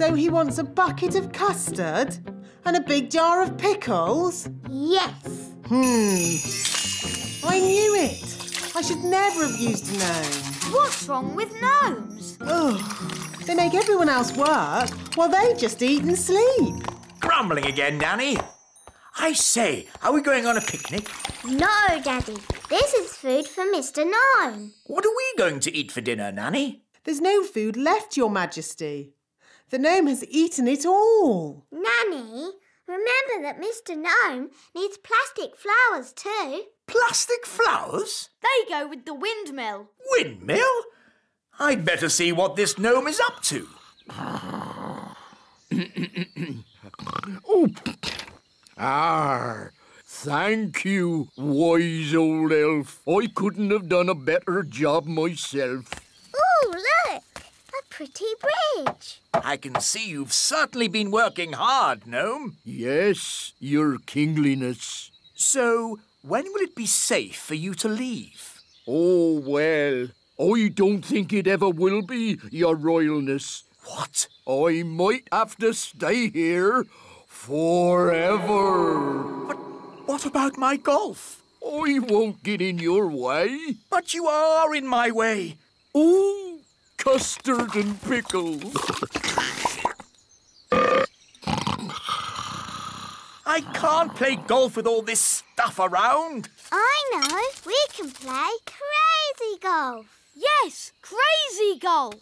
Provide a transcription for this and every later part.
So he wants a bucket of custard and a big jar of pickles? Yes. I knew it. I should never have used a gnome. What's wrong with gnomes? They make everyone else work while they just eat and sleep. Grumbling again, Nanny. I say, are we going on a picnic? No, Daddy. This is food for Mr. Gnome. What are we going to eat for dinner, Nanny? There's no food left, Your Majesty. The gnome has eaten it all. Nanny, remember that Mr. Gnome needs plastic flowers too. Plastic flowers? They go with the windmill. Windmill? I'd better see what this gnome is up to. Thank you, wise old elf. I couldn't have done a better job myself. Ooh, look! A pretty bridge. I can see you've certainly been working hard, gnome. Yes, your kingliness. So, when will it be safe for you to leave? Oh, well, I don't think it ever will be, your royalness. What? I might have to stay here forever. But what about my golf? I won't get in your way. But you are in my way. Ooh, custard and pickles. I can't play golf with all this stuff around. I know. We can play crazy golf. Yes, crazy golf.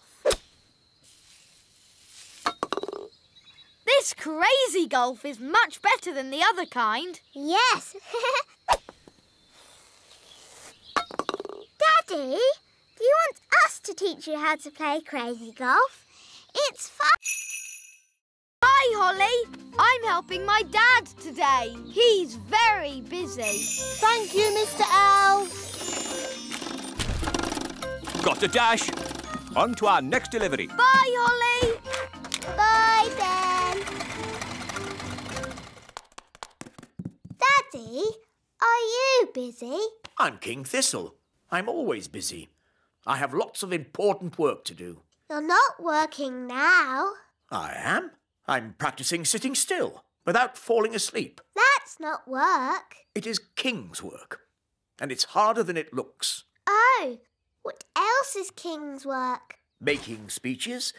This crazy golf is much better than the other kind. Yes. Daddy, do you want us to teach you how to play crazy golf? It's fun. Hi, Holly. I'm helping my dad today. He's very busy. Thank you, Mr. Elf. Got to dash. On to our next delivery. Bye, Holly. Bye, Ben. Daddy, are you busy? I'm King Thistle. I'm always busy. I have lots of important work to do. You're not working now. I am. I'm practicing sitting still without falling asleep. That's not work. It is king's work, and it's harder than it looks. Oh, what else is king's work? Making speeches,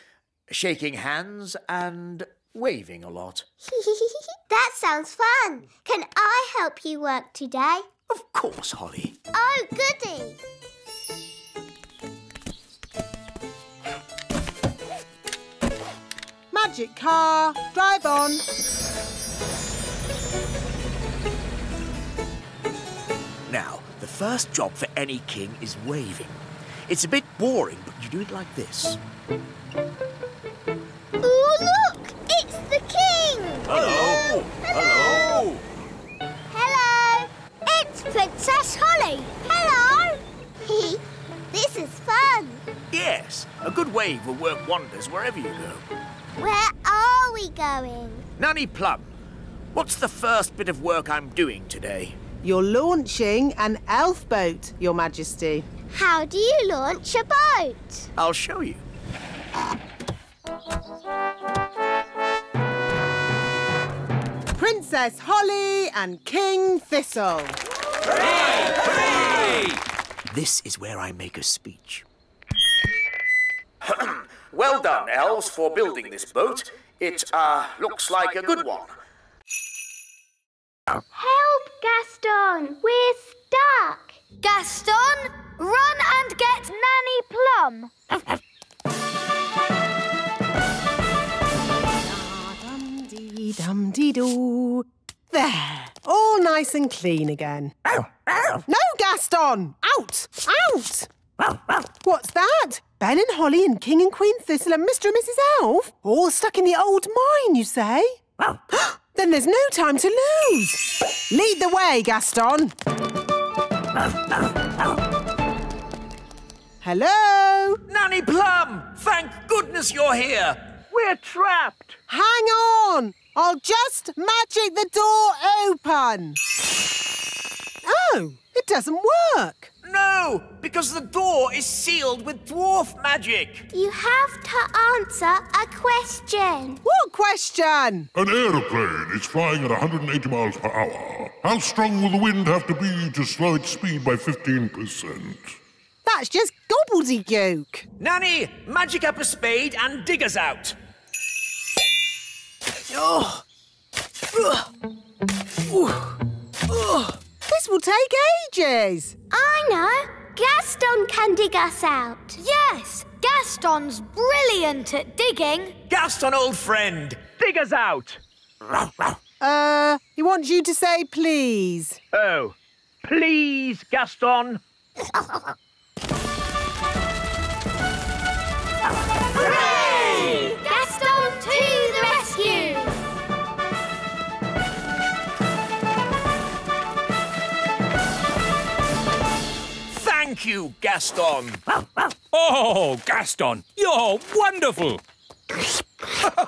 shaking hands, and waving a lot. That sounds fun. Can I help you work today? Of course, Holly. Oh, goody. Magic car, drive on. Now, the first job for any king is waving. It's a bit boring, but you do it like this. Ooh, look! It's the king! Hello! Hello! Hello! It's Princess Holly! Hello! This is fun! Yes, a good wave will work wonders wherever you go. Where are we going? Nanny Plum, what's the first bit of work I'm doing today? You're launching an elf boat, Your Majesty. How do you launch a boat? I'll show you. Princess Holly and King Thistle. Hooray! Hooray! This is where I make a speech. Well done, elves, for building this boat. It, looks like a good one. Help, Gaston! We're stuck! Gaston, run and get Nanny Plum. Dum-dee-dum-dee-doo. There, all nice and clean again. No, Gaston! Out! Out! What's that? Ben and Holly and King and Queen Thistle and Mr. and Mrs. Elf? All stuck in the old mine, you say? Then there's no time to lose. Lead the way, Gaston. Hello? Nanny Plum! Thank goodness you're here! We're trapped. Hang on. I'll just magic the door open. Oh, it doesn't work. No, because the door is sealed with dwarf magic. You have to answer a question. What question? An aeroplane is flying at 180 miles per hour. How strong will the wind have to be to slow its speed by 15%? That's just gobbledygook. Nanny, magic up a spade and dig us out. Oh. This will take ages. I know. Gaston can dig us out. Yes, Gaston's brilliant at digging. Gaston, old friend, dig us out. He wants you to say please. Oh, please, Gaston. Hooray! Gaston to the rescue! Thank you, Gaston. Oh, Gaston, you're wonderful.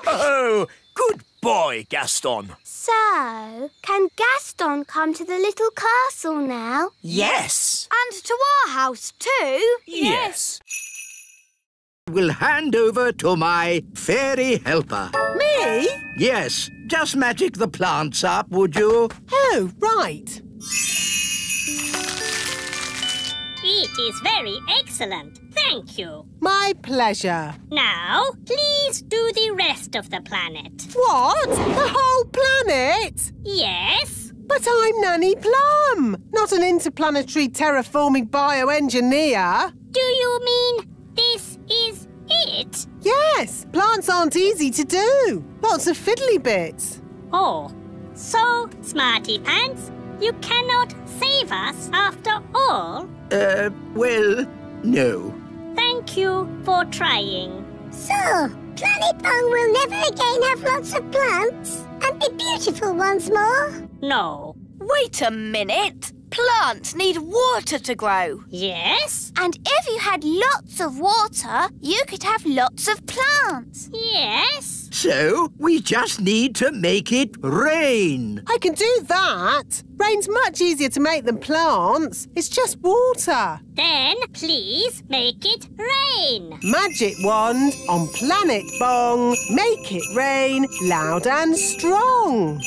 Oh, good boy, Gaston. So, can Gaston come to the little castle now? Yes. And to our house too. Yes. Will hand over to my fairy helper. Me? Yes, just magic the plants up, would you? Oh, right. It is very excellent. Thank you. My pleasure. Now, please do the rest of the planet. What? The whole planet? Yes? But I'm Nanny Plum, not an interplanetary terraforming bioengineer. Do you mean this is it? Yes, plants aren't easy to do. Lots of fiddly bits. Oh, so, Smarty Pants, you cannot save us after all? Well, no. Thank you for trying. So, Planet Bung will never again have lots of plants and be beautiful once more? No. Wait a minute. Plants need water to grow. Yes? And if you had lots of water, you could have lots of plants. Yes? So, we just need to make it rain. I can do that. Rain's much easier to make than plants. It's just water. Then please make it rain. Magic wand on Planet Bong. Make it rain loud and strong.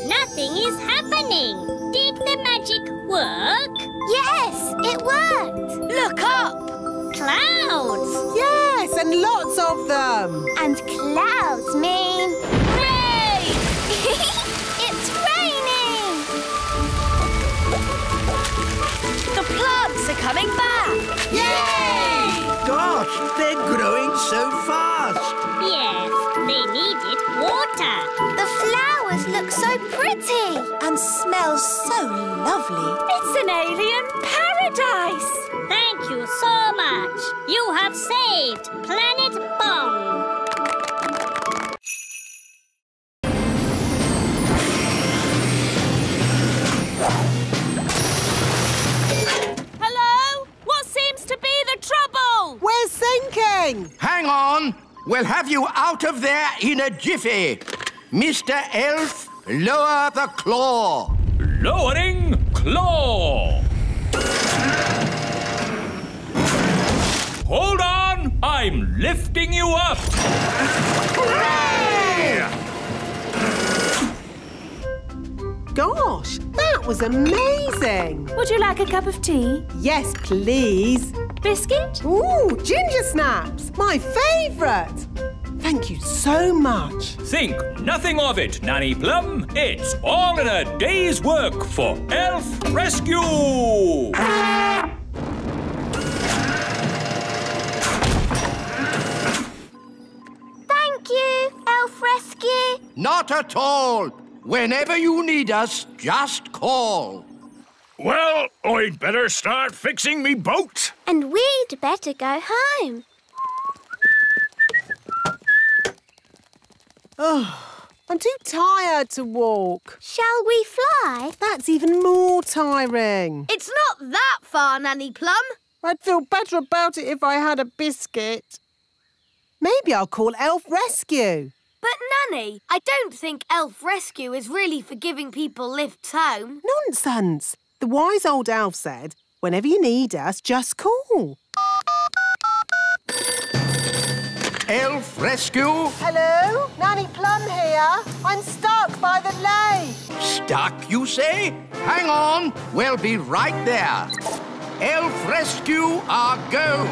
Nothing is happening. Did the magic work? Yes, it worked. Look up. Clouds. Yes, and lots of them. And clouds mean... Rain! It's raining! The plants are coming back. Yay! Gosh, they're growing so fast. Yes, they needed water. The flowers look so pretty. And smells so lovely. It's an alien paradise. Thank you so much. You have saved Planet Bong. Hello? What seems to be the trouble? We're sinking. Hang on. We'll have you out of there in a jiffy. Mr. Elf, lower the claw. Lowering claw. Hold on, I'm lifting you up. Gosh, that was amazing. Would you like a cup of tea? Yes, please. Biscuit? Ooh, ginger snaps, my favourite. Thank you so much. Think nothing of it, Nanny Plum. It's all in a day's work for Elf Rescue. Thank you, Elf Rescue. Not at all. Whenever you need us, just call. Well, I'd better start fixing me boat. And we'd better go home. Oh, I'm too tired to walk. Shall we fly? That's even more tiring. It's not that far, Nanny Plum. I'd feel better about it if I had a biscuit. Maybe I'll call Elf Rescue. But, Nanny, I don't think Elf Rescue is really for giving people lifts home. Nonsense. The wise old elf said, whenever you need us, just call. Elf rescue? Hello? Nanny Plum here. I'm stuck by the lake. Stuck, you say? Hang on, we'll be right there. Elf rescue, our go.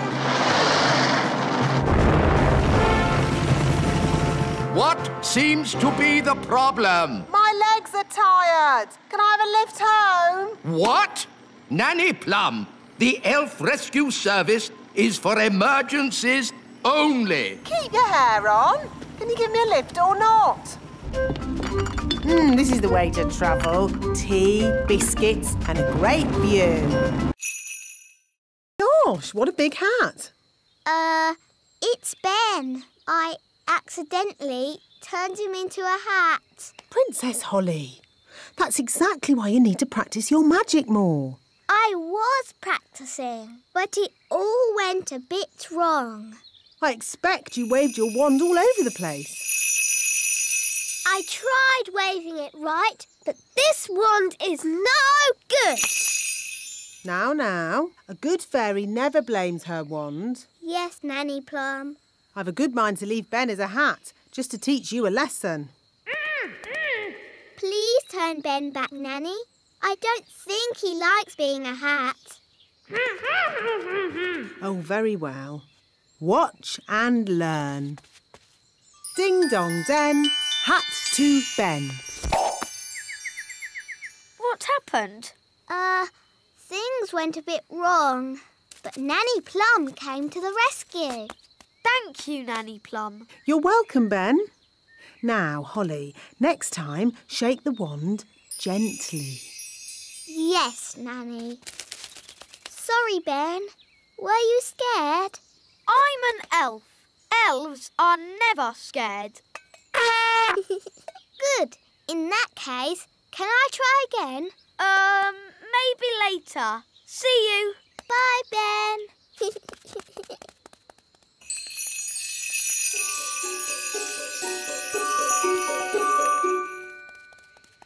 What seems to be the problem? My legs are tired. Can I have a lift home? What? Nanny Plum, the Elf Rescue Service is for emergencies only. Keep your hair on. Can you give me a lift or not? This is the way to travel. Tea, biscuits and a great view. Gosh, what a big hat. It's Ben. I accidentally turned him into a hat. Princess Holly, that's exactly why you need to practice your magic more. I was practicing, but it all went a bit wrong. I expect you waved your wand all over the place. I tried waving it right, but this wand is no good. Now, a good fairy never blames her wand. Yes, Nanny Plum. I've a good mind to leave Ben as a hat, just to teach you a lesson. Please turn Ben back, Nanny. I don't think he likes being a hat. Oh, very well. Watch and learn. Ding dong den, hat to Ben. What happened? Things went a bit wrong, but Nanny Plum came to the rescue. Thank you, Nanny Plum. You're welcome, Ben. Now, Holly, next time, shake the wand gently. Yes, Nanny. Sorry, Ben. Were you scared? I'm an elf. Elves are never scared. Good. In that case, can I try again? Maybe later. See you. Bye, Ben.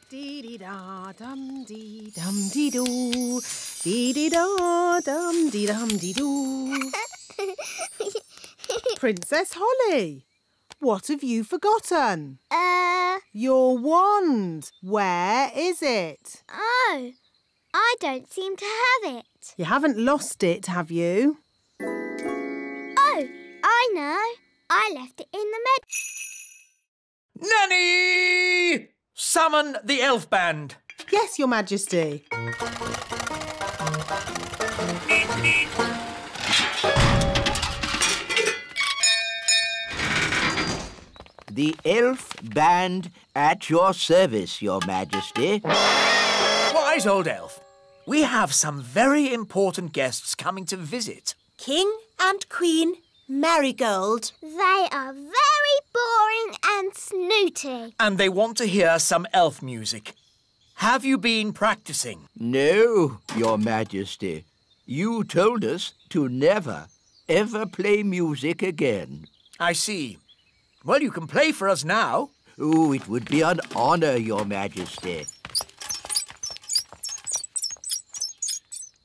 Dee-dee-da-dum-dee-dum-dee-doo. Dee-dee-da-dum-dee-dum-dee-doo. Princess Holly, what have you forgotten? Your wand. Where is it? Oh, I don't seem to have it. You haven't lost it, have you? Oh, I know. I left it in the Nanny! Summon the elf band. Yes, Your Majesty. The elf band at your service, Your Majesty. Wise old elf, we have some very important guests coming to visit. King and Queen Marigold. They are very boring and snooty. And they want to hear some elf music. Have you been practicing? No, Your Majesty. You told us to never, ever play music again. I see. Well, you can play for us now. Oh, it would be an honour, Your Majesty.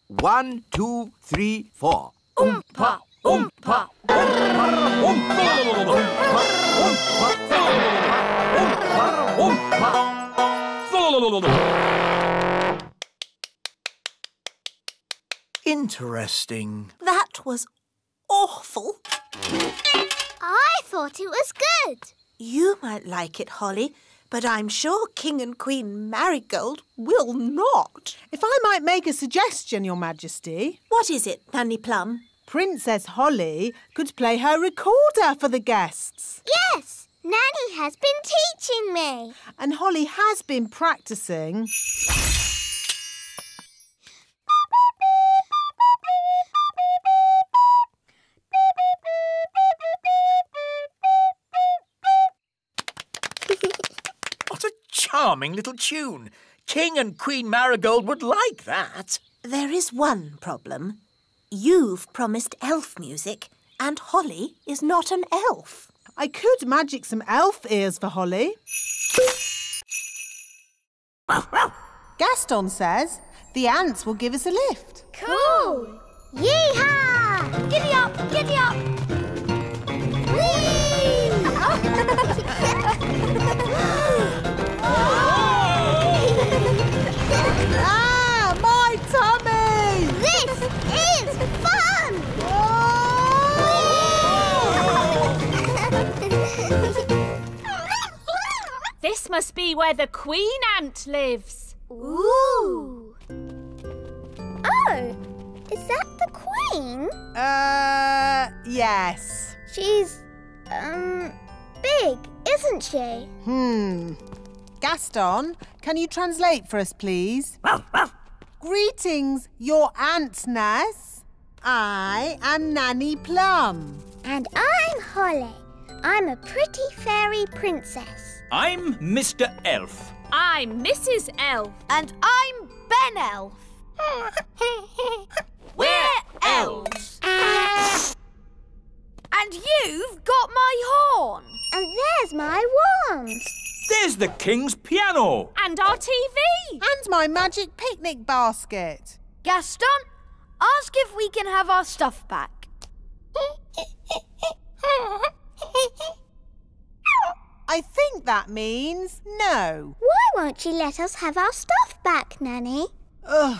1, 2, 3, 4. Oompa, oompa, Interesting. That was awful. I thought it was good. You might like it, Holly, but I'm sure King and Queen Marigold will not. If I might make a suggestion, Your Majesty. What is it, Nanny Plum? Princess Holly could play her recorder for the guests. Yes, Nanny has been teaching me. And Holly has been practicing. What a charming little tune. King and Queen Marigold would like that. There is one problem. You've promised elf music, and Holly is not an elf. I could magic some elf ears for Holly. Gaston says The ants will give us a lift. Cool! Yee-haw! Giddy up, giddy up. Ah, my tummy! This is fun! This must be where the queen ant lives. Ooh! Oh, is that the queen? Yes. She's, big, isn't she? Gaston, can you translate for us, please? Greetings, your antness. I am Nanny Plum. And I'm Holly. I'm a pretty fairy princess. I'm Mr. Elf. I'm Mrs. Elf. And I'm Ben Elf. We're elves. And you've got my horn. And there's my wand. There's the king's piano. And our TV. And my magic picnic basket. Gaston, ask if we can have our stuff back. I think that means no. Why won't you let us have our stuff back, Nanny? Ugh,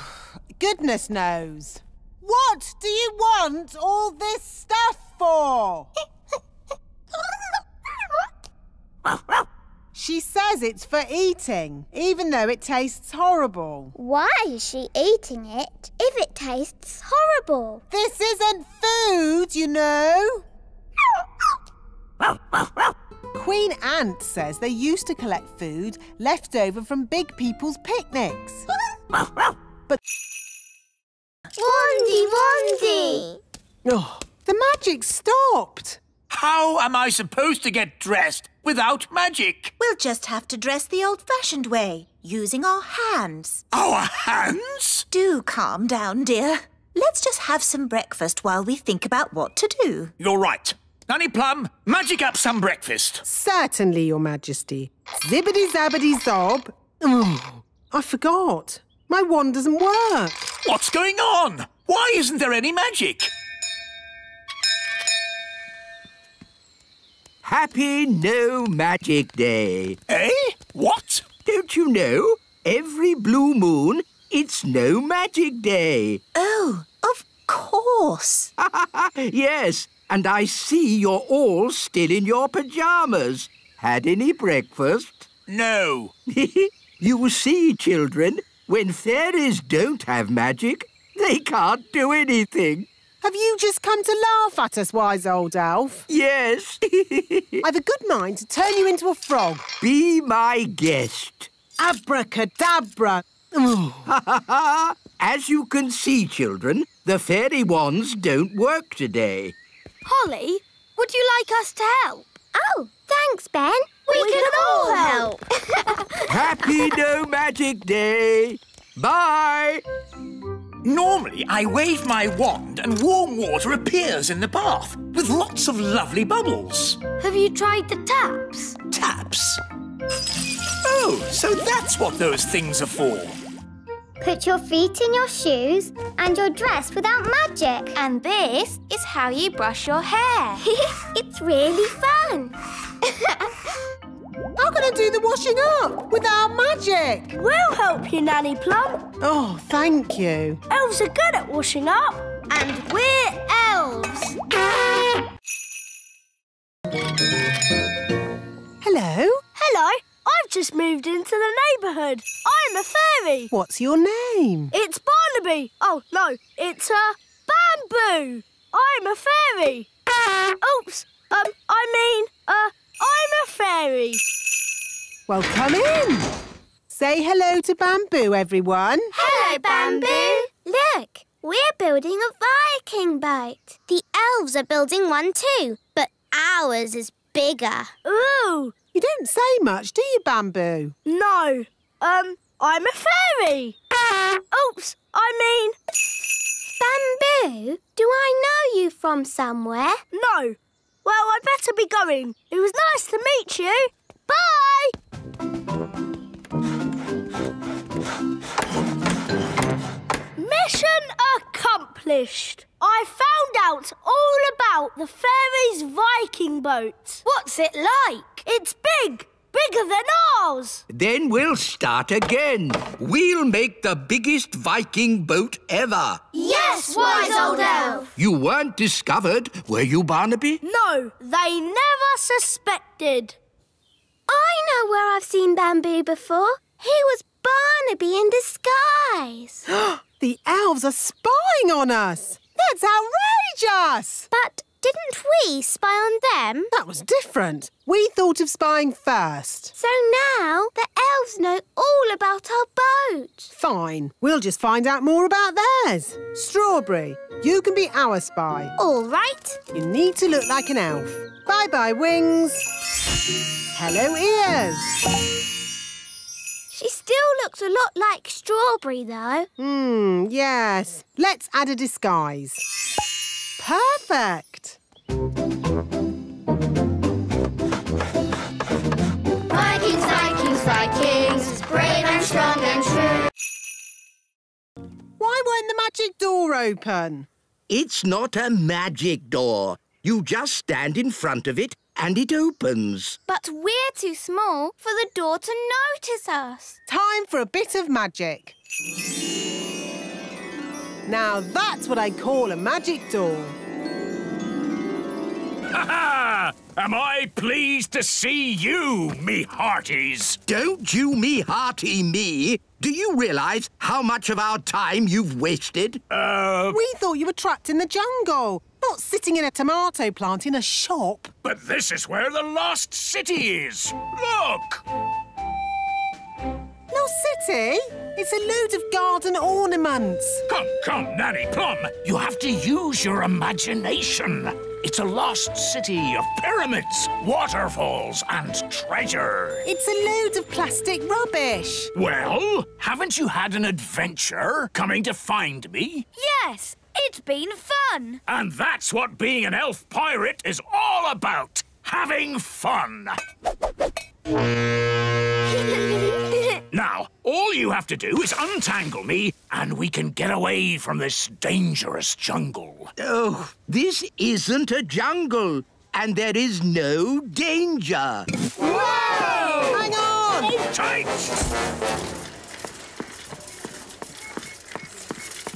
goodness knows. What do you want all this stuff for? She says it's for eating, even though it tastes horrible. Why is she eating it if it tastes horrible? This isn't food, you know. Queen Ant says they used to collect food left over from big people's picnics. But Wandy! oh, the magic stopped. How am I supposed to get dressed without magic? We'll just have to dress the old-fashioned way, using our hands. Our hands? Do calm down, dear. Let's just have some breakfast while we think about what to do. You're right. Nanny Plum, magic up some breakfast. Certainly, Your Majesty. Zibbity-zabbity-zob. Oh, I forgot. My wand doesn't work. What's going on? Why isn't there any magic? Happy No Magic Day. Eh? What? Don't you know? Every blue moon, it's No Magic Day. Oh, of course. Yes, and I see you're all still in your pyjamas. Had any breakfast? No. You see, children, when fairies don't have magic, they can't do anything. Have you just come to laugh at us, wise old elf? Yes. I've a good mind to turn you into a frog. Be my guest. Abracadabra. As you can see, children, the fairy wands don't work today. Holly, would you like us to help? Oh, thanks, Ben. We can all help. Happy No Magic Day. Bye. Normally, I wave my wand and warm water appears in the bath with lots of lovely bubbles. Have you tried the taps? Taps? Oh, so that's what those things are for. Put your feet in your shoes and you're dressed without magic. And this is how you brush your hair. It's really fun. How can I do the washing up without magic? We'll help you, Nanny Plum. Oh, thank you. Elves are good at washing up. And we're elves. Hello? Hello. I've just moved into the neighbourhood. I'm a fairy. What's your name? It's Barnaby. Oh, no, it's Bamboo. I'm a fairy. Oops. I'm a fairy. Well, come in. Say hello to Bamboo, everyone. Hello, Bamboo. Look, we're building a Viking boat. The elves are building one too, but ours is bigger. Ooh. You don't say much, do you, Bamboo? No. I'm a fairy. Oops. Bamboo, do I know you from somewhere? No. Well, I'd better be going. It was nice to meet you. Bye! Mission accomplished. I found out all about the fairies' Viking boat. What's it like? It's big. Bigger than ours. Then we'll start again. We'll make the biggest Viking boat ever. Yes, wise old elf. You weren't discovered, were you, Barnaby? No, they never suspected. I know where I've seen Bamboo before. He was Barnaby in disguise. The elves are spying on us. That's outrageous. But didn't we spy on them? That was different. We thought of spying first. So now the elves know all about our boat. Fine. We'll just find out more about theirs. Strawberry, you can be our spy. All right. You need to look like an elf. Bye-bye, wings. Hello, ears. She still looks a lot like Strawberry, though. Yes. Let's add a disguise. Perfect. Vikings, Vikings, Vikings, brave and strong and true. Why won't the magic door open? It's not a magic door. You just stand in front of it and it opens. But we're too small for the door to notice us. Time for a bit of magic. Now that's what I call a magic door. Ha-ha! Am I pleased to see you, me hearties? Don't you me hearty me. Do you realise how much of our time you've wasted? We thought you were trapped in the jungle, not sitting in a tomato plant in a shop. But this is where the lost city is. Look! Lost City? It's a load of garden ornaments. Come, Nanny Plum. You have to use your imagination. It's a lost city of pyramids, waterfalls, and treasure. It's a load of plastic rubbish. Well, haven't you had an adventure coming to find me? Yes, it's been fun. And that's what being an elf pirate is all about. Having fun. Now, all you have to do is untangle me and we can get away from this dangerous jungle. Oh, this isn't a jungle, and there is no danger. Whoa! Hang on! Hold tight!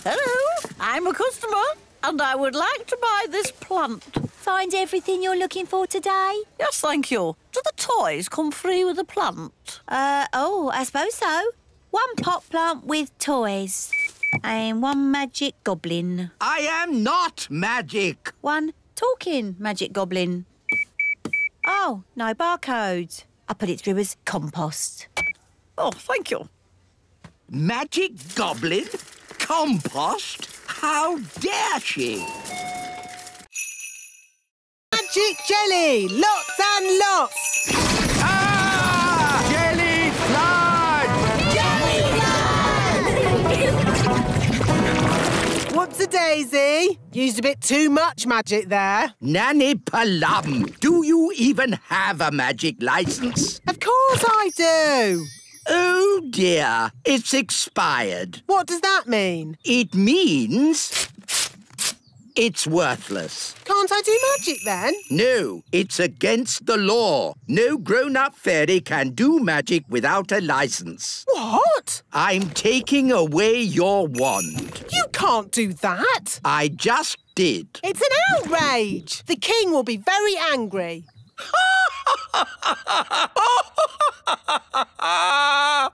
Hello, I'm a customer, and I would like to buy this plant. Find everything you're looking for today? Yes, thank you. Do the toys come free with the plant? I suppose so. One pot plant with toys. And one magic goblin. I am not magic. One talking magic goblin. Oh, no barcode. I put it through as compost. Oh, thank you. Magic goblin? Compost? How dare she? Magic jelly! Lots and lots! Ah! Jelly flood! What's a daisy? Used a bit too much magic there. Nanny Plum, do you even have a magic license? Of course I do. Oh dear, it's expired. What does that mean? It means it's worthless. Can't I do magic then? No, it's against the law. No grown-up fairy can do magic without a license. What? I'm taking away your wand. You can't do that. I just did. It's an outrage. The king will be very angry.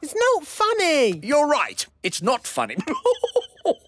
It's not funny. You're right. It's not funny.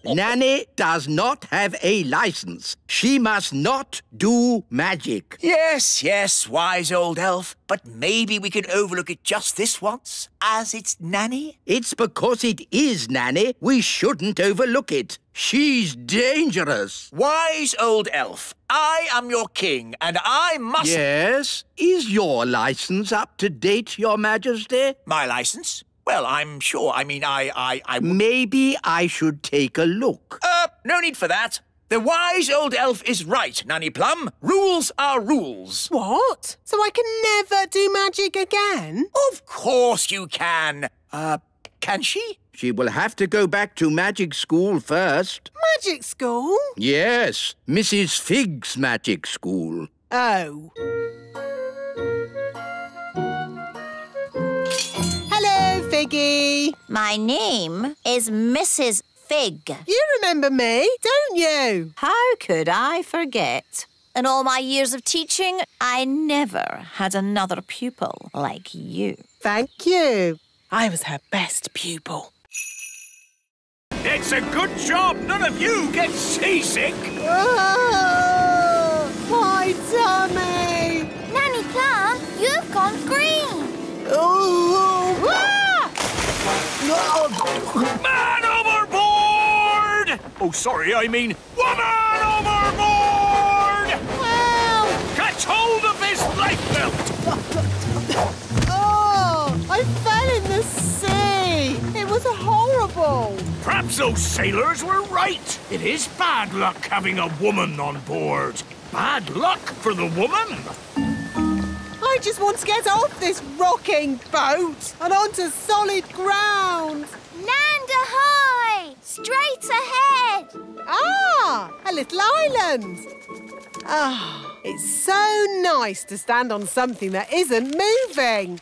Nanny does not have a license. She must not do magic. Yes, wise old elf. But maybe we could overlook it just this once, as it's Nanny. It's because it is Nanny we shouldn't overlook it. She's dangerous. Wise old elf, I am your king, and I must... Yes? Is your license up to date, Your Majesty? My license? Well, I'm sure. I mean, I... Maybe I should take a look. No need for that. The wise old elf is right, Nanny Plum. Rules are rules. What? So I can never do magic again? Of course you can. Can she? She will have to go back to magic school first. Magic school? Yes, Mrs. Fig's magic school. Oh. Hello, Figgy. My name is Mrs. Fig. You remember me, don't you? How could I forget? In all my years of teaching, I never had another pupil like you. Thank you. I was her best pupil. It's a good job none of you get seasick. Oh, my tummy. Nanny Plum, you've gone green. Oh. Man overboard! Oh, sorry, I mean woman overboard! Help! Catch hold of his lifebelt! Oh, I fell in the sea. It was horrible. Perhaps those sailors were right. It is bad luck having a woman on board. Bad luck for the woman. I just want to get off this rocking boat and onto solid ground. Land ahoy! Straight ahead! Ah, a little island. Ah, it's so nice to stand on something that isn't moving.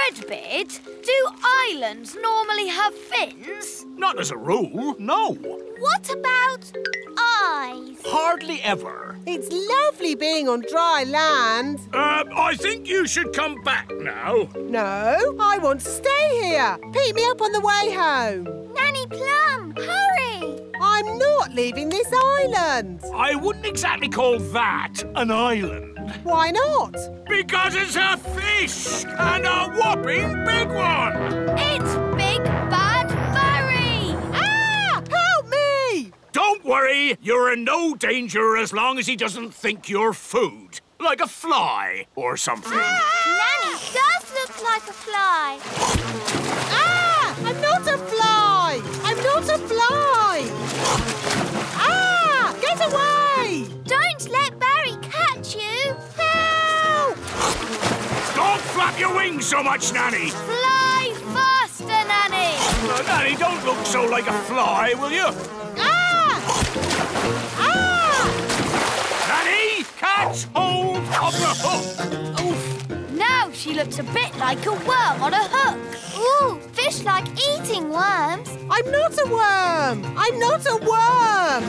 Redbeard, do islands normally have fins? Not as a rule, no. What about eyes? Hardly ever. It's lovely being on dry land. I think you should come back now. No, I want to stay here. Pick me up on the way home. Nanny Plum, hurry! I'm not leaving this island. I wouldn't exactly call that an island. Why not? Because it's a fish, and a whopping big one. It's Big Bad Furry! Ah! Help me! Don't worry, you're in no danger as long as he doesn't think you're food. Like a fly or something. Nanny does look like a fly. Ah! I'm not a fly! I'm not a fly! Ah! Get away! Don't let Barry catch you. Help! Don't flap your wings so much, Nanny. Fly faster, Nanny. Nanny, don't look so like a fly, will you? Ah! Ah! Nanny, catch hold of the hook. Oof. Now she looks a bit like a worm on a hook. Ooh, fish like eating worms. I'm not a worm! I'm not a worm!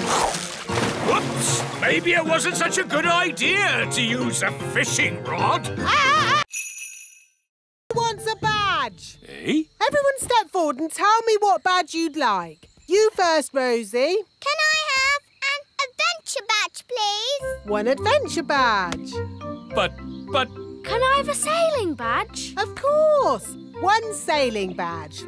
Whoops! Maybe it wasn't such a good idea to use a fishing rod. Ah! Who wants a badge? Eh? Everyone step forward and tell me what badge you'd like. You first, Rosie. Can I have an adventure badge, please? One adventure badge. But... Can I have a sailing badge? Of course. One sailing badge.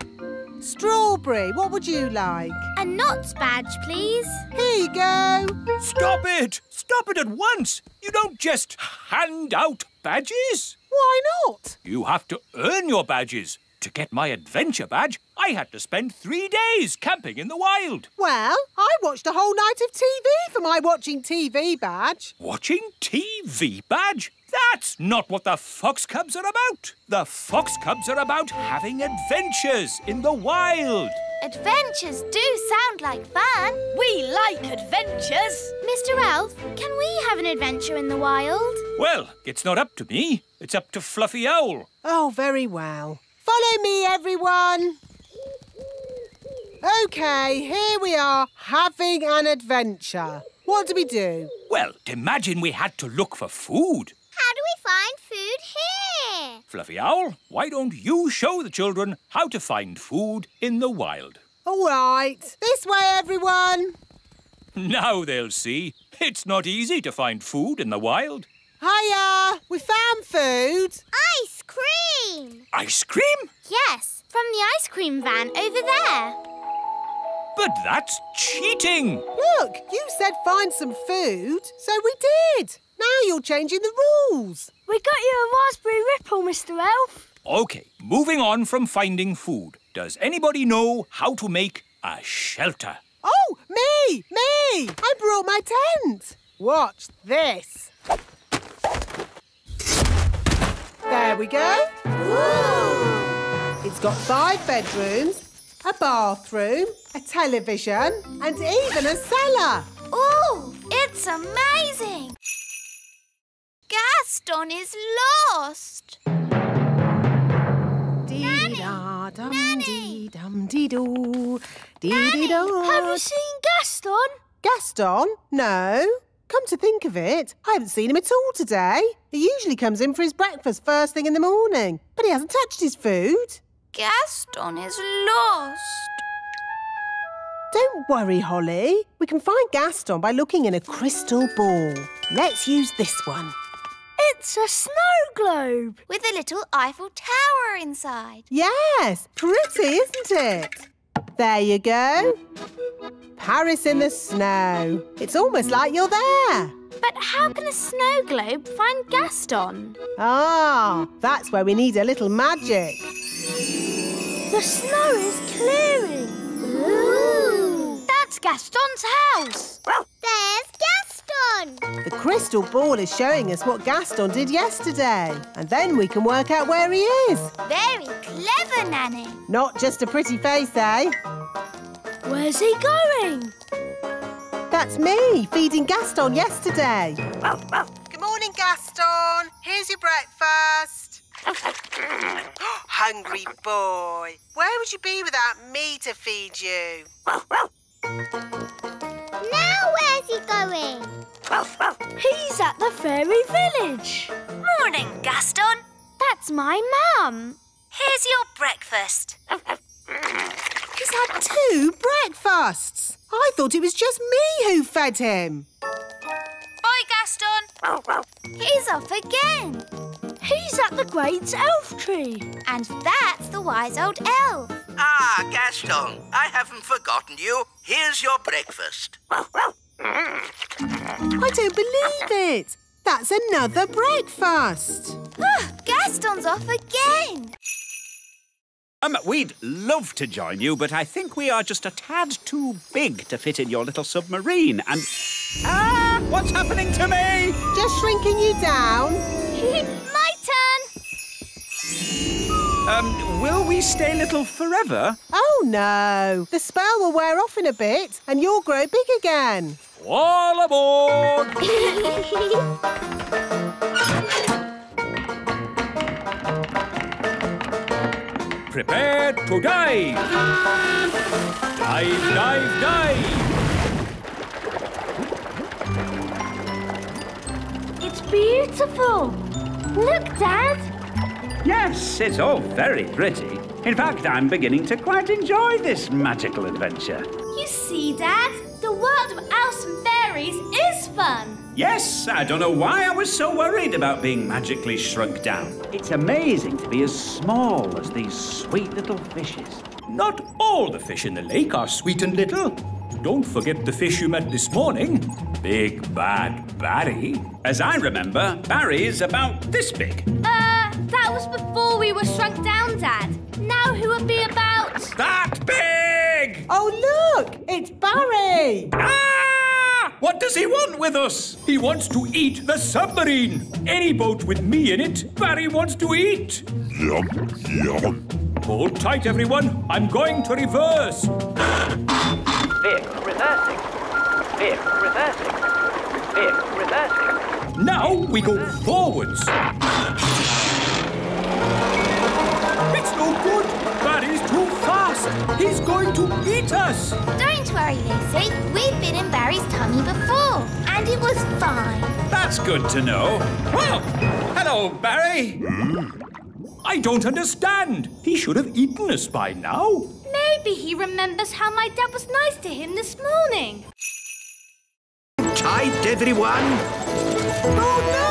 Strawberry, what would you like? A knots badge, please. Here you go. Stop it! Stop it at once! You don't just hand out badges. Why not? You have to earn your badges. To get my adventure badge, I had to spend 3 days camping in the wild. Well, I watched a whole night of TV for my watching TV badge. Watching TV badge? That's not what the Fox Cubs are about. The Fox Cubs are about having adventures in the wild. Adventures do sound like fun. We like adventures. Mr. Elf, can we have an adventure in the wild? Well, it's not up to me. It's up to Fluffy Owl. Oh, very well. Follow me, everyone. OK, here we are, having an adventure. What do we do? Well, imagine we had to look for food. How do we find food here? Fluffy Owl, why don't you show the children how to find food in the wild? All right. This way, everyone. Now they'll see. It's not easy to find food in the wild. Hiya! We found food. Ice cream! Ice cream? Yes, from the ice cream van over there. But that's cheating. Look, you said find some food, so we did. Now you're changing the rules. We got you a raspberry ripple, Mr. Elf. OK, moving on from finding food. Does anybody know how to make a shelter? Oh, me! Me! I brought my tent. Watch this. There we go. Ooh. It's got 5 bedrooms a bathroom, a television, and even a cellar. Oh, it's amazing! Gaston is lost. Dee-da-dum-dee-dum-dee-doo. Dee-dee-do. Have you seen Gaston? Gaston? No. Come to think of it, I haven't seen him at all today. He usually comes in for his breakfast first thing in the morning, but he hasn't touched his food. Gaston is lost. Don't worry, Holly. We can find Gaston by looking in a crystal ball. Let's use this one. It's a snow globe. With a little Eiffel Tower inside. Yes, pretty, isn't it? There you go. Paris in the snow. It's almost like you're there. But how can a snow globe find Gaston? Ah, that's where we need a little magic. The snow is clearing. Ooh! That's Gaston's house. There's Gaston. The crystal ball is showing us what Gaston did yesterday. And then we can work out where he is. Very clever, Nanny. Not just a pretty face, eh? Where's he going? That's me, feeding Gaston yesterday. Good morning, Gaston. Here's your breakfast. Hungry boy. Where would you be without me to feed you? Now where's he going? He's at the fairy village. Morning, Gaston. That's my mum. Here's your breakfast. He's had 2 breakfasts. I thought it was just me who fed him. Bye, Gaston. He's off again. He's at the great elf tree. And that's the wise old elf. Ah, Gaston, I haven't forgotten you. Here's your breakfast. I don't believe it. That's another breakfast. Gaston's off again. We'd love to join you, but I think we are just a tad too big to fit in your little submarine. And... Ah! What's happening to me? Just shrinking you down. My turn. Will we stay little forever? Oh, no. The spell will wear off in a bit and you'll grow big again. All aboard! Prepare to dive! Dive, dive, dive! It's beautiful. Look, Dad. Yes, it's all very pretty. In fact, I'm beginning to quite enjoy this magical adventure. You see, Dad, the world of elves and fairies is fun. Yes, I don't know why I was so worried about being magically shrunk down. It's amazing to be as small as these sweet little fishes. Not all the fish in the lake are sweet and little. Don't forget the fish you met this morning. Big Bad Barry. As I remember, Barry's about this big. That was before we were shrunk down, Dad. Now who would be about... That big! Oh, look! It's Barry! Ah! What does he want with us? He wants to eat the submarine. Any boat with me in it, Barry wants to eat. Yum, yum. Hold tight, everyone. I'm going to reverse. Vehicle reversing. Vehicle reversing. Vehicle reversing. Now we go forwards. It's no good. Barry's too fast. He's going to eat us. Don't worry, Lucy. We've been in Barry's tummy before, and it was fine. That's good to know. Well, hello, Barry. I don't understand. He should have eaten us by now. Maybe he remembers how my dad was nice to him this morning. Tight, everyone. Oh, no!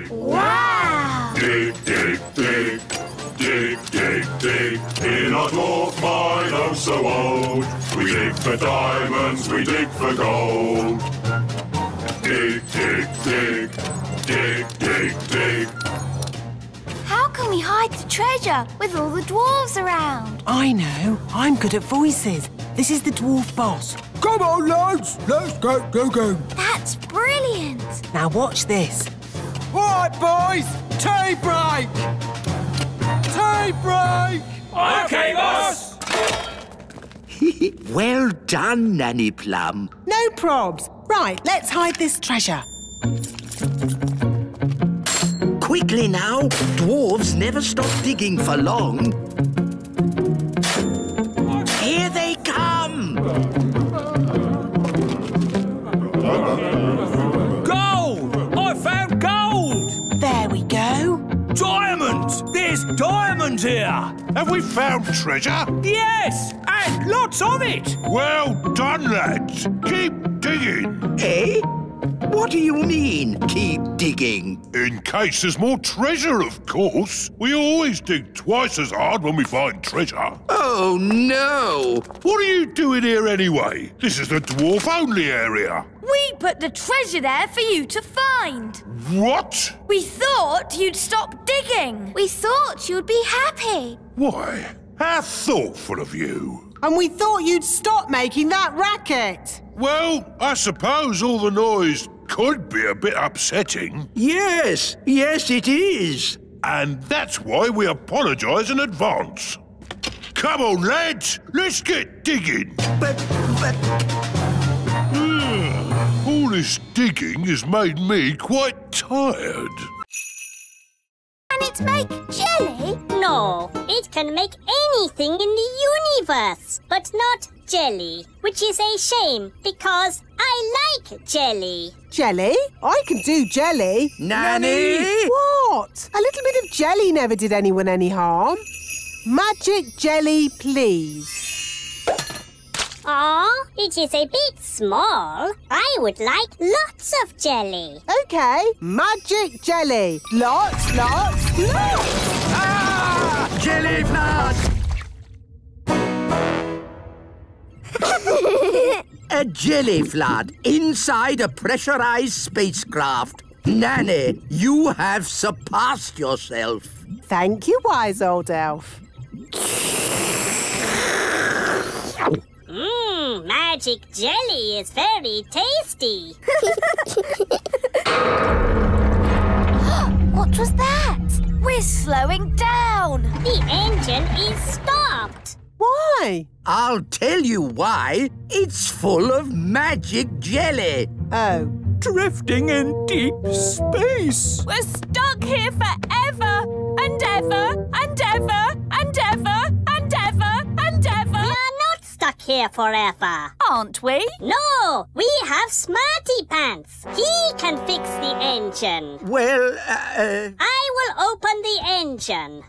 Wow! Dig, dig, dig. Dig, dig, dig. In our dwarf mine, oh so old. We dig for diamonds, we dig for gold. Dig, dig, dig. Dig, dig, dig. How can letting me hide the treasure with all the dwarves around. I know. I'm good at voices. This is the dwarf boss. Come on, lads. Let's get digging. That's brilliant. Now watch this. All right, boys. Tea break. Tea break. OK, boss. Well done, Nanny Plum. No probs. Right, let's hide this treasure. Quickly now. Dwarves never stop digging for long. Here they come. Gold! I found gold! There we go. Diamonds! There's diamonds here! Have we found treasure? Yes! And lots of it! Well done, lads. Keep digging. Eh? What do you mean, keep digging? In case there's more treasure, of course. We always dig twice as hard when we find treasure. Oh, no! What are you doing here anyway? This is the dwarf-only area. We put the treasure there for you to find. What? We thought you'd stop digging. We thought you'd be happy. Why? How thoughtful of you. And we thought you'd stop making that racket. Well, I suppose all the noise could be a bit upsetting. Yes, it is. And that's why we apologise in advance. Come on, lads, let's get digging. But... All this digging has made me quite tired. Can it make jelly? No, it can make anything in the universe, but not jelly, which is a shame because I like jelly. Jelly? I can do jelly. Nanny! What? A little bit of jelly never did anyone any harm. Magic jelly, please. Aw, it is a bit small. I would like lots of jelly. OK, magic jelly. Lots, lots, lots. Ah! Jelly flood! A jelly flood inside a pressurized spacecraft. Nanny, you have surpassed yourself. Thank you, wise old elf. Magic jelly is very tasty. What was that? We're slowing down. The engine is stopped. Why? I'll tell you why. It's full of magic jelly. Oh. Drifting in deep space. We're stuck here forever and ever and ever and ever and ever and ever. We are not stuck here forever. Aren't we? No, we have Smarty Pants. He can fix the engine. Well, I will open the engine.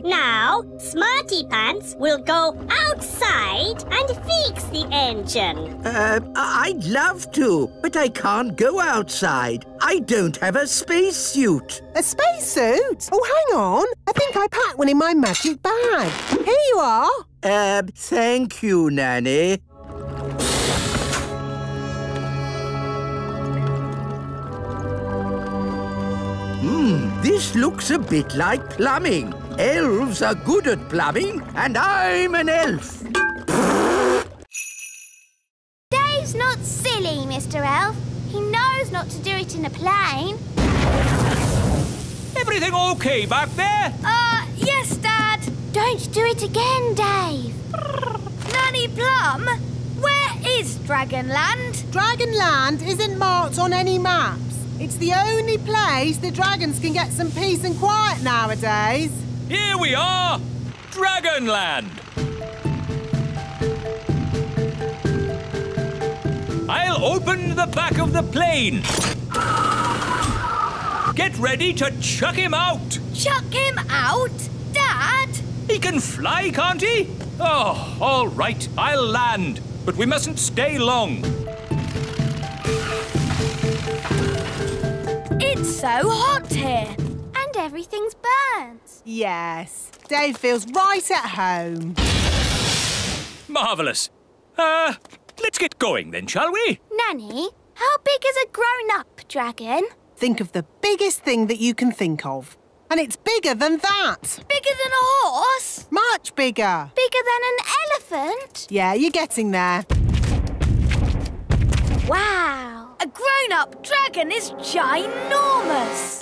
Now, Smarty Pants will go outside and fix the engine. I'd love to, but I can't go outside. I don't have a spacesuit. A spacesuit? Oh, hang on. I think I packed one in my magic bag. Here you are. Thank you, Nanny. This looks a bit like plumbing. Elves are good at plumbing, and I'm an elf. Dave's not silly, Mr. Elf. He knows not to do it in a plane. Everything OK back there? Yes, Dad. Don't do it again, Dave. Nanny Plum, where is Dragonland? Dragonland isn't marked on any maps. It's the only place the dragons can get some peace and quiet nowadays. Here we are! Dragonland! I'll open the back of the plane. Get ready to chuck him out. Chuck him out? Dad? He can fly, can't he? Oh, all right, I'll land. But we mustn't stay long. It's so hot here. And everything's burnt. Yes, Dave feels right at home. Marvellous. Let's get going then, shall we? Nanny, how big is a grown-up dragon? Think of the biggest thing that you can think of. And it's bigger than that. Bigger than a horse? Much bigger. Bigger than an elephant? Yeah, you're getting there. Wow! A grown-up dragon is ginormous!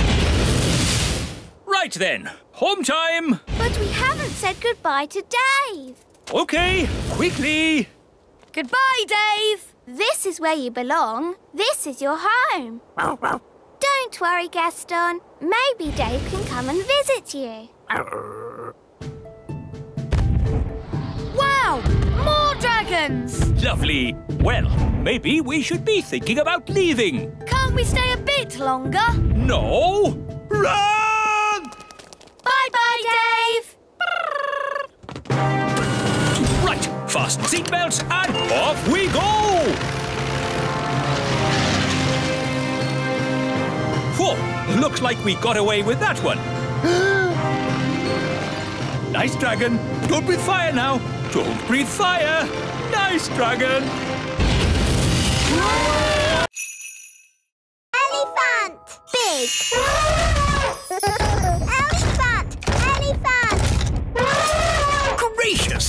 Right then, home time. But we haven't said goodbye to Dave. OK, quickly. Goodbye, Dave. This is where you belong. This is your home. Don't worry, Gaston. Maybe Dave can come and visit you. Wow! More dragons! Lovely. Well, maybe we should be thinking about leaving. Can't we stay a bit longer? No. Run! Bye-bye, Dave! Right, fasten seatbelts and off we go! Whoa, looks like we got away with that one. Nice dragon. Don't breathe fire now. Don't breathe fire. Nice dragon. Elephant! Big! Elephant! Elephant! Gracious!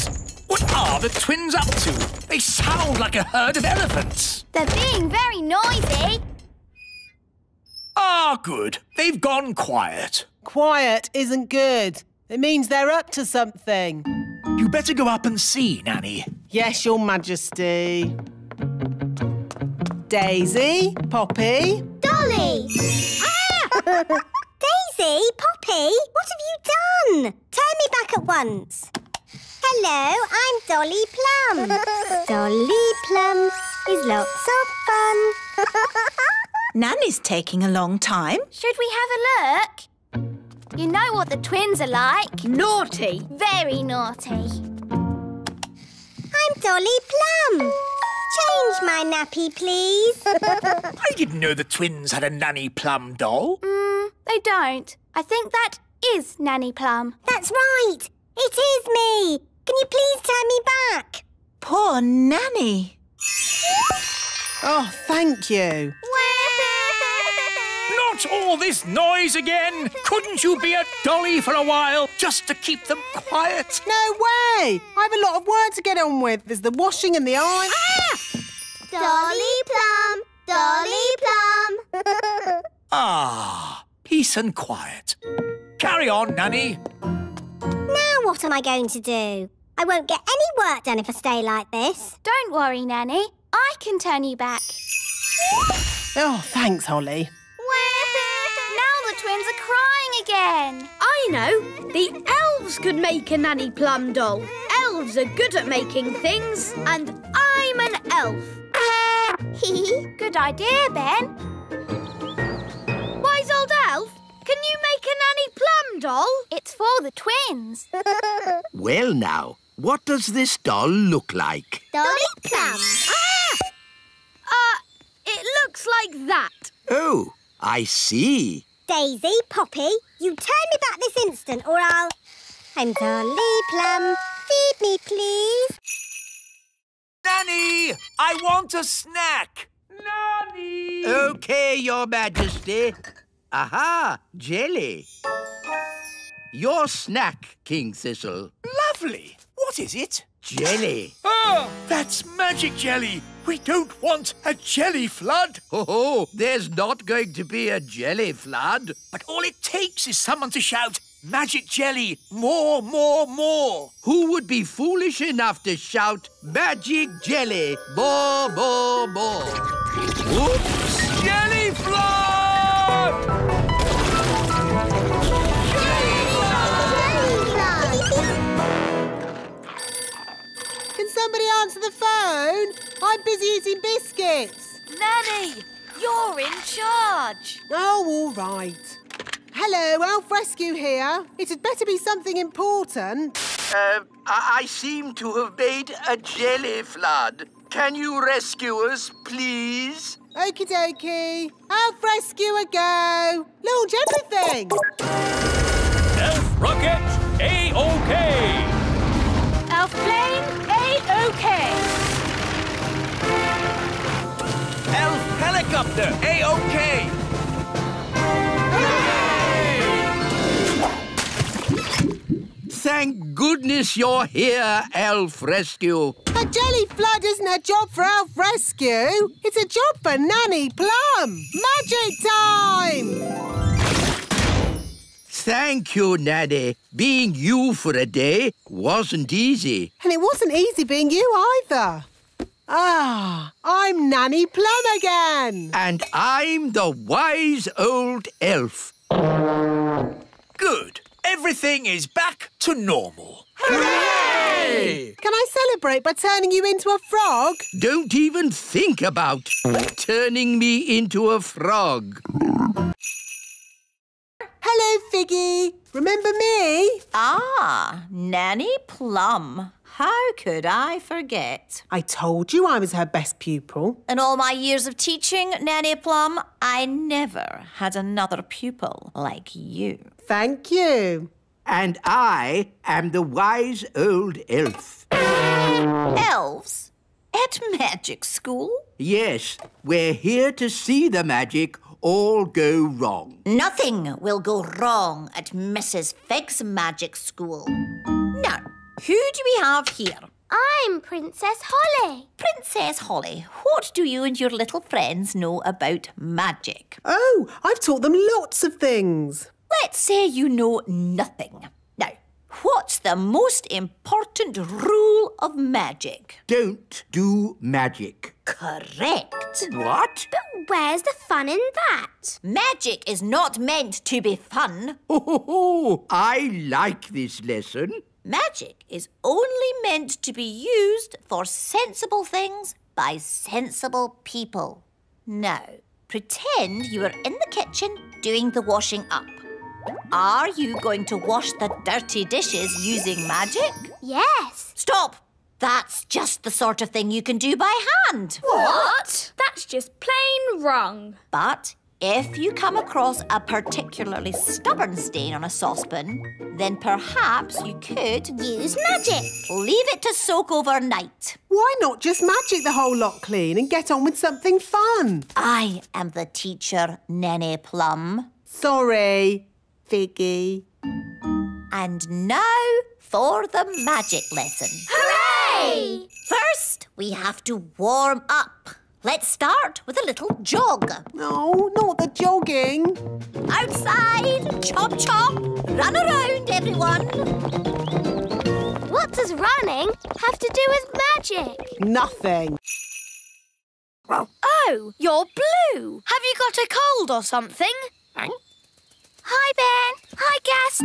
What are the twins up to? They sound like a herd of elephants. They're being very noisy. Ah, good. They've gone quiet. Quiet isn't good. It means they're up to something. You better go up and see, Nanny. Yes, Your Majesty. Daisy, Poppy. Dolly! Daisy, Poppy, what have you done? Turn me back at once. Hello, I'm Dolly Plum. Dolly Plum is lots of fun. Nanny's taking a long time. Should we have a look? You know what the twins are like. Naughty. Very naughty. I'm Dolly Plum. Change my nappy, please. I didn't know the twins had a Nanny Plum doll. They don't. I think that is Nanny Plum. That's right. It is me. Can you please turn me back? Poor Nanny. Oh, thank you. Not all this noise again! Couldn't you be a dolly for a while, just to keep them quiet? No way! I have a lot of work to get on with. There's the washing and the iron. Dolly Plum, Dolly Plum. Ah, peace and quiet. Carry on, Nanny. Now what am I going to do? I won't get any work done if I stay like this. Don't worry, Nanny. I can turn you back. Oh, thanks, Holly. Now the twins are crying again. I know. The elves could make a Nanny Plum doll. Elves are good at making things, and I'm an elf. Good idea, Ben. Wise old elf, can you make a Nanny Plum doll? It's for the twins. Well now, what does this doll look like? Dolly Plum. It looks like that. Oh, I see. Daisy, Poppy, you turn me back this instant or I'll... I'm Dolly Plum. Feed me, please. Nanny, I want a snack. Nanny! OK, Your Majesty. Aha, jelly. Your snack, King Thistle. Lovely. What is it? Jelly. Oh, that's magic jelly. We don't want a jelly flood. Oh, there's not going to be a jelly flood. But all it takes is someone to shout, magic jelly, more, more, more. Who would be foolish enough to shout, magic jelly, more, more, more? Whoops! Jelly flood! Can somebody answer the phone? I'm busy eating biscuits. Nanny, you're in charge. Oh, all right. Hello, Elf Rescue here. It had better be something important. I seem to have made a jelly flood. Can you rescue us, please? Okie dokie. Elf Rescuer, go. Launch everything. Elf rocket, A-OK. Elf plane, A-OK. Elf helicopter, A-OK. thank goodness you're here, Elf Rescue. A jelly flood isn't a job for Elf Rescue. It's a job for Nanny Plum. Magic time! Thank you, Nanny. Being you for a day wasn't easy. And it wasn't easy being you either. Ah, I'm Nanny Plum again. And I'm the wise old elf. Good. Everything is back to normal. Hooray! Can I celebrate by turning you into a frog? Don't even think about turning me into a frog. Hello, Figgy. Remember me? Ah, Nanny Plum. How could I forget? I told you I was her best pupil. In all my years of teaching, Nanny Plum, I never had another pupil like you. Thank you. And I am the wise old elf. Elves? At magic school? Yes, we're here to see the magic all go wrong. Nothing will go wrong at Mrs. Fig's magic school. Now, who do we have here? I'm Princess Holly. Princess Holly, what do you and your little friends know about magic? Oh, I've taught them lots of things. Let's say you know nothing. Now, what's the most important rule of magic? Don't do magic. Correct. What? But where's the fun in that? Magic is not meant to be fun. Oh, I like this lesson. Magic is only meant to be used for sensible things by sensible people. Now, pretend you are in the kitchen doing the washing up. Are you going to wash the dirty dishes using magic? Yes. Stop! That's just the sort of thing you can do by hand. What? That's just plain wrong. But if you come across a particularly stubborn stain on a saucepan, then perhaps you could use magic. Leave it to soak overnight. Why not just magic the whole lot clean and get on with something fun? I am the teacher, Nanny Plum. Sorry, Figgy. And now for the magic lesson. Hooray! First, we have to warm up. Let's start with a little jog. No, not the jogging. Outside, chop chop, run around everyone. What does running have to do with magic? Nothing. Oh, you're blue. Have you got a cold or something? Hi, Ben. Hi, Gast.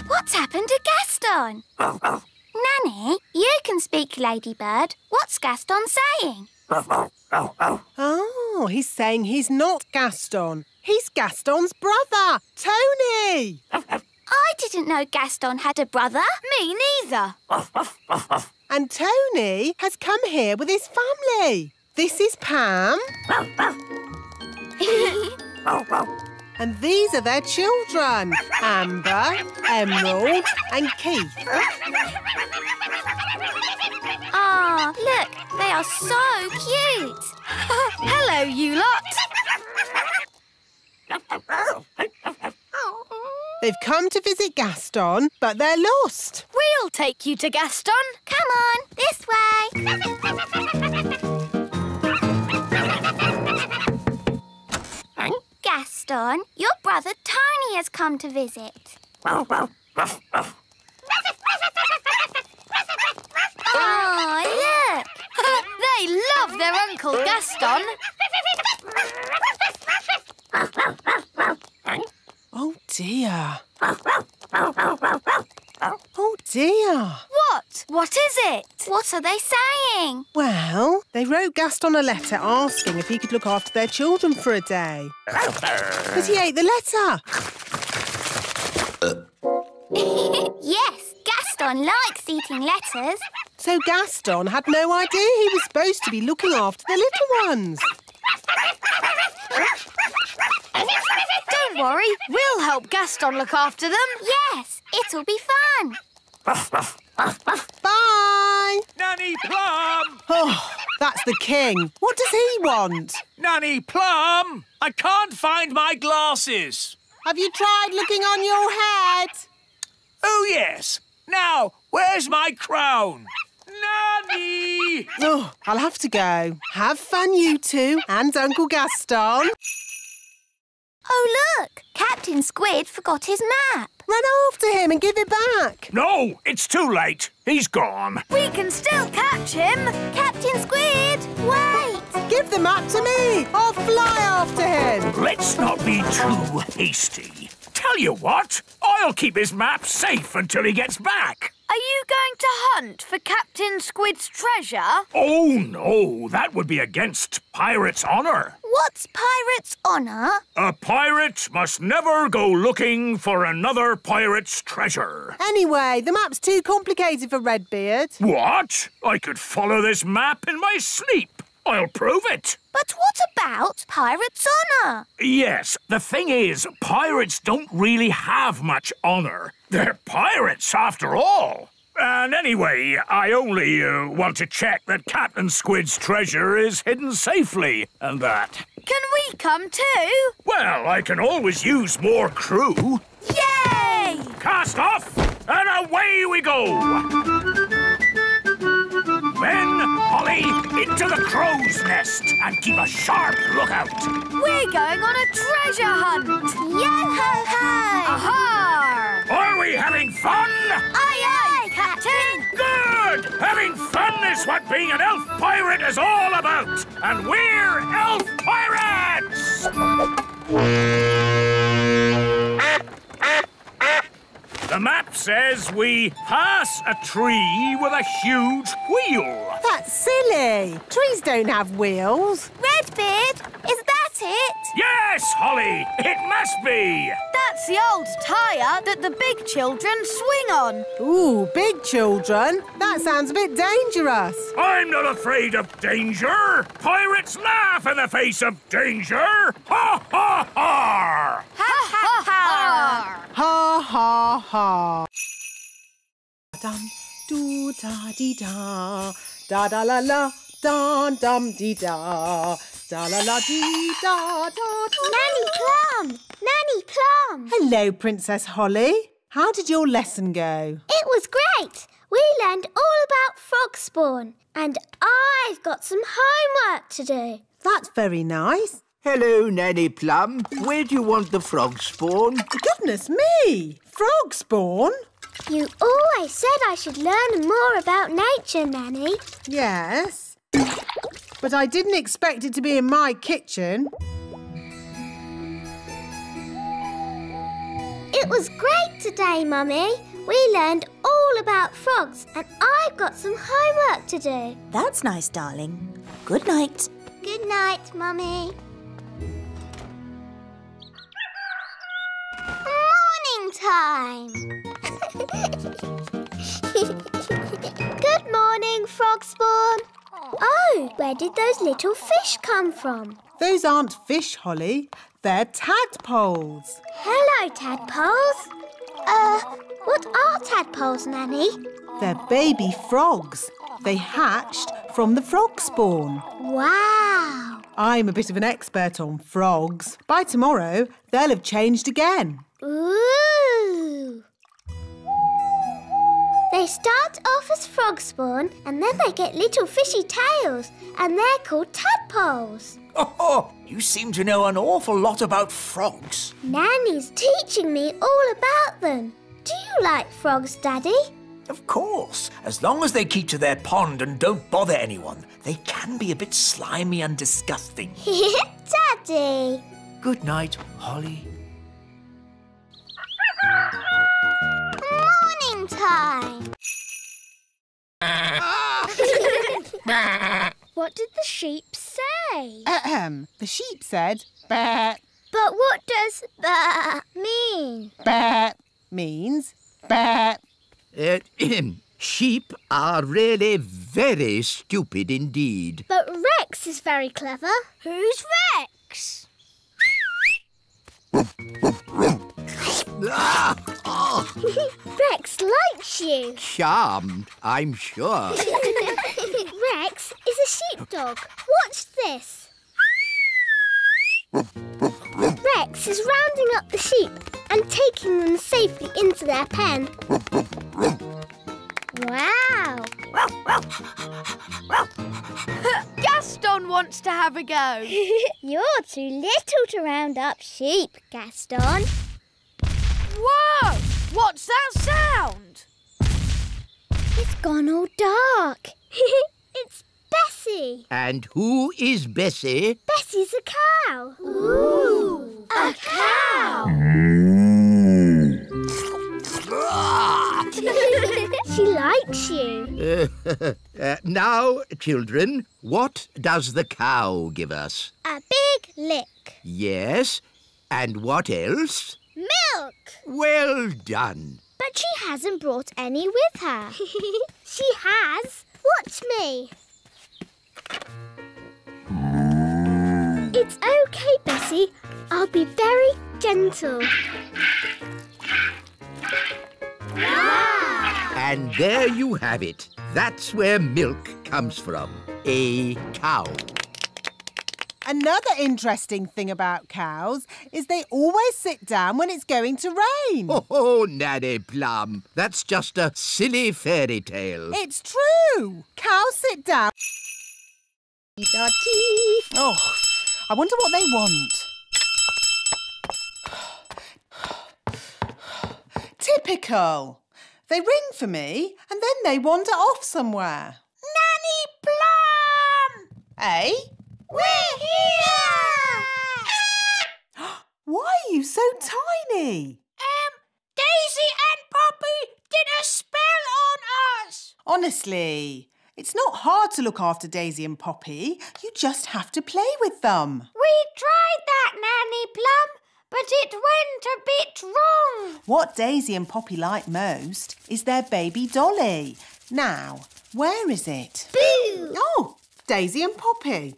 What's happened to Gaston? Nanny, you can speak, Ladybird. What's Gaston saying? Oh, he's saying he's not Gaston. He's Gaston's brother, Tony. I didn't know Gaston had a brother. Me neither. And Tony has come here with his family. This is Pam. And these are their children, Amber, Emerald and Keith. Ah, look, they are so cute. Hello, you lot. They've come to visit Gaston, but they're lost. We'll take you to Gaston. Come on, this way. Gaston, your brother Tony has come to visit. Oh, look! They love their Uncle Gaston. Oh, dear. Oh, dear. What? What is it? What are they saying? Well, they wrote Gaston a letter asking if he could look after their children for a day. But he ate the letter. Yes, Gaston likes eating letters. So Gaston had no idea he was supposed to be looking after the little ones. Don't worry, we'll help Gaston look after them. Yes, it'll be fun. Bye! Nanny Plum! Oh, that's the king. What does he want? Nanny Plum! I can't find my glasses. Have you tried looking on your head? Oh, yes. Now, where's my crown? Nanny! Oh, I'll have to go. Have fun, you two, and Uncle Gaston. Oh, look! Captain Squid forgot his map. Run after him and give it back. No, it's too late. He's gone. We can still catch him. Captain Squid, wait! Give the map to me. I'll fly after him. Let's not be too hasty. Tell you what, I'll keep his map safe until he gets back. Are you going to hunt for Captain Squid's treasure? Oh, no, that would be against pirates' honour. What's pirate's honour? A pirate must never go looking for another pirate's treasure. Anyway, the map's too complicated for Redbeard. What? I could follow this map in my sleep. I'll prove it. But what about pirate's honour? Yes, the thing is, pirates don't really have much honour. They're pirates, after all. And anyway, I only want to check that Captain Squid's treasure is hidden safely, and that. Can we come too? Well, I can always use more crew. Yay! Cast off, and away we go! Ben, Holly, into the crow's nest and keep a sharp lookout. We're going on a treasure hunt. Yo-ho-ho! Aha! Are we having fun? Aye, aye, Captain! Good! Having fun is what being an elf pirate is all about. And we're elf pirates! The map says we pass a tree with a huge wheel. That's silly. Trees don't have wheels. Redbeard, is that it? Yes, Holly, it must be. That's the old tyre that the big children swing on. Ooh, big children? That sounds a bit dangerous. I'm not afraid of danger. Pirates laugh in the face of danger. Ha, ha, ha! Ha, ha, ha! Ha, ha, ha. Dum, doo, da, dee, da. Da, da, la, la. Dum, dum, dee, da. Da, la, la, dee, da, da, da. Nanny Plum! Nanny Plum! Hello, Princess Holly. How did your lesson go? It was great. We learned all about frog spawn. And I've got some homework to do. That's very nice. Hello, Nanny Plum. Where do you want the frog spawn? Goodness me! Frog spawn? You always said I should learn more about nature, Nanny. Yes. But I didn't expect it to be in my kitchen. It was great today, Mummy. We learned all about frogs and I've got some homework to do. That's nice, darling. Good night. Good night, Mummy. Morning time. Good morning, frog spawn. Oh, where did those little fish come from? Those aren't fish, Holly. They're tadpoles. Hello, tadpoles. What are tadpoles, Nanny? They're baby frogs. They hatched from the frog spawn. Wow. I'm a bit of an expert on frogs. By tomorrow, they'll have changed again. Ooh. They start off as frog spawn and then they get little fishy tails and they're called tadpoles. Oh, you seem to know an awful lot about frogs. Nanny's teaching me all about them. Do you like frogs, Daddy? Of course, as long as they keep to their pond and don't bother anyone. They can be a bit slimy and disgusting. Daddy! Good night, Holly. Morning time! What did the sheep say? The sheep said, "Bah." But what does "bah" mean? Bah means bah. Sheep are really very stupid indeed. But Rex is very clever. Who's Rex? Rex likes you. Charmed, I'm sure. Rex is a sheepdog. Watch this. Rex is rounding up the sheep and taking them safely into their pen. Wow! Gaston wants to have a go. You're too little to round up sheep, Gaston. Whoa! What's that sound? It's gone all dark. It's Bessie. And who is Bessie? Bessie's a cow. Ooh! A cow! She likes you. Now, children, what does the cow give us? A big lick. Yes, and what else? Milk. Well done. But she hasn't brought any with her. She has. Watch me. It's okay, Bessie. I'll be very gentle. Wow! And there you have it. That's where milk comes from. A cow. Another interesting thing about cows is they always sit down when it's going to rain. Oh, Nanny Plum, that's just a silly fairy tale. It's true. Cows sit down. Oh, I wonder what they want. Typical. They ring for me and then they wander off somewhere. Nanny Plum! Eh? We're here! Why are you so tiny? Daisy and Poppy did a spell on us! Honestly, it's not hard to look after Daisy and Poppy. You just have to play with them. We tried that, Nanny Plum, but it went a bit wrong. What Daisy and Poppy like most is their baby dolly. Now, where is it? Boo! Oh, Daisy and Poppy.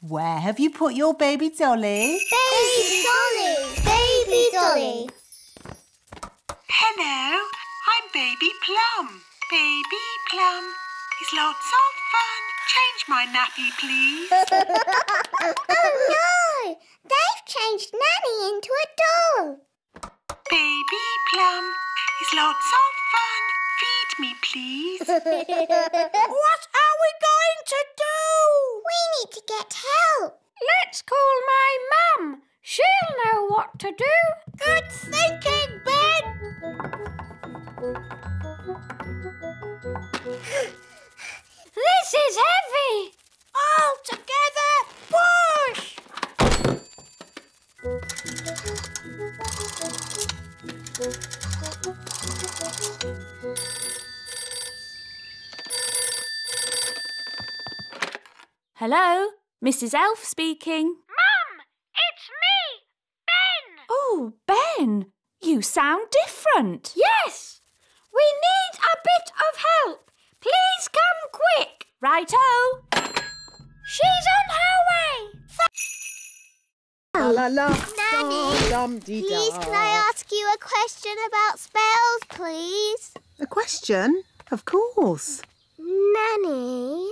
Where have you put your baby dolly? Baby Dolly! Baby Dolly! Hello, I'm Baby Plum. Baby Plum is lots of fun. Change my nappy, please. Oh no! They've changed Nanny into a doll. Baby Plum is lots of fun. Feed me, please. What are we going to do? We need to get help. Let's call my mum. She'll know what to do. Good thinking, Ben. This is heavy. All together, push. Hello, Mrs. Elf speaking. Mum, it's me, Ben. Oh, Ben, you sound different. Yes, we need a bit of help. Please come quick. Righto. She's on her way. La la la. Nanny, Dum dee please can I ask you a question about spells, please? A question? Of course. Nanny,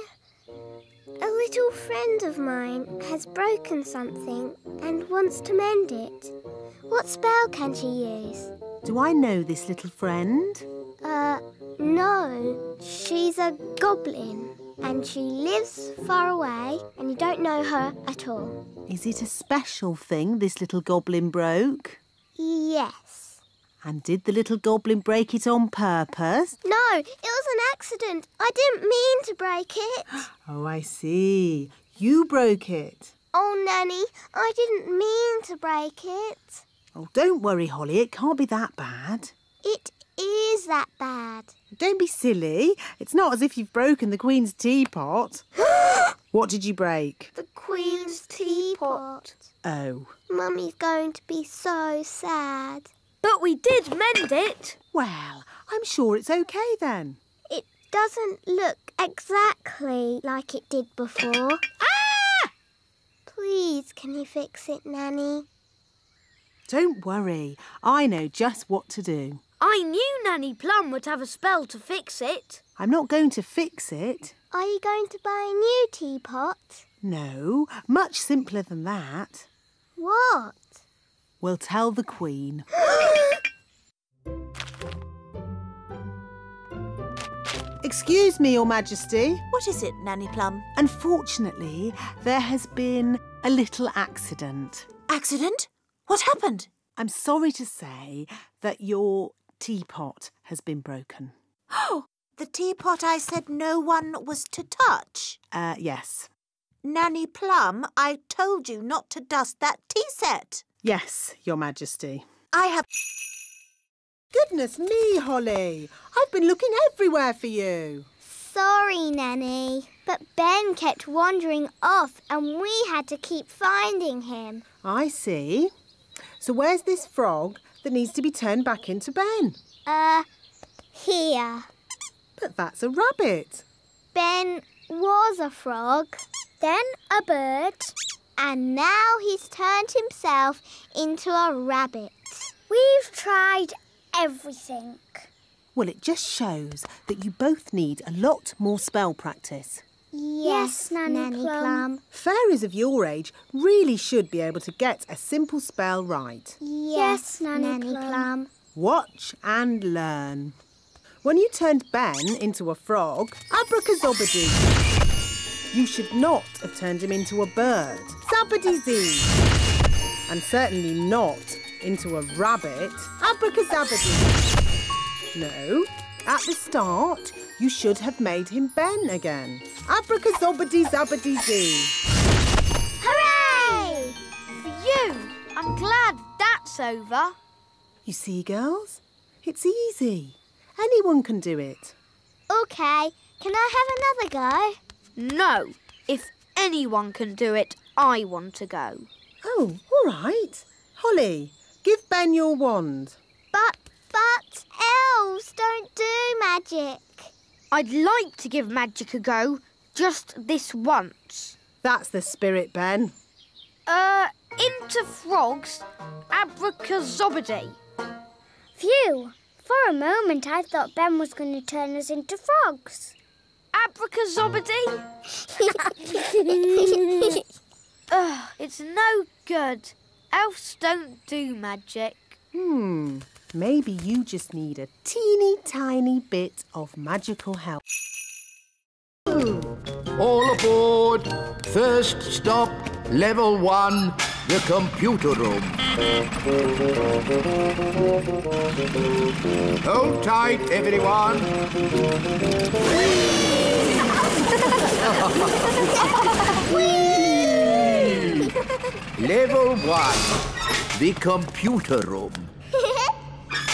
a little friend of mine has broken something and wants to mend it. What spell can she use? Do I know this little friend? No. She's a goblin and she lives far away and you don't know her at all. Is it a special thing this little goblin broke? Yes. And did the little goblin break it on purpose? No, it was an accident. I didn't mean to break it. Oh, I see. You broke it. Oh, Nanny, I didn't mean to break it. Oh, don't worry, Holly. It can't be that bad. It is that bad. Don't be silly. It's not as if you've broken the Queen's teapot. What did you break? The Queen's teapot. Oh. Mummy's going to be so sad. But we did mend it. Well, I'm sure it's okay then. It doesn't look exactly like it did before. Ah! Please, can you fix it, Nanny? Don't worry. I know just what to do. I knew Nanny Plum would have a spell to fix it. I'm not going to fix it. Are you going to buy a new teapot? No, much simpler than that. What? We'll tell the Queen. Excuse me, Your Majesty. What is it, Nanny Plum? Unfortunately, there has been a little accident. Accident? What happened? I'm sorry to say that your teapot has been broken. Oh, the teapot I said no one was to touch? Yes. Nanny Plum, I told you not to dust that tea set. Yes, Your Majesty. I have... Goodness me, Holly. I've been looking everywhere for you. Sorry, Nanny, but Ben kept wandering off and we had to keep finding him. I see. So where's this frog that needs to be turned back into Ben? Here. But that's a rabbit. Ben was a frog, then a bird, and now he's turned himself into a rabbit. We've tried everything. Well, it just shows that you both need a lot more spell practice. Yes, Nanny Plum. Fairies of your age really should be able to get a simple spell right. Yes, Nanny Plum. Watch and learn. When you turned Ben into a frog, abracazobadoo. You should not have turned him into a bird, zabbady-zee. And certainly not into a rabbit, abracazabadoo. No, at the start, you should have made him Ben again. Abracazobadee-zabbady-zee. Hooray! Phew! I'm glad that's over. You see, girls? It's easy. Anyone can do it. OK, can I have another go? No. If anyone can do it, I want to go. Oh, all right. Holly, give Ben your wand. But elves don't do magic. I'd like to give magic a go, just this once. That's the spirit, Ben. Into frogs, abracazobadee. Phew, for a moment I thought Ben was going to turn us into frogs. Abracazobadee? Ugh, it's no good. Elves don't do magic. Maybe you just need a teeny tiny bit of magical help. All aboard. First stop, level 1, the computer room. Hold tight, everyone. Level 1, the computer room.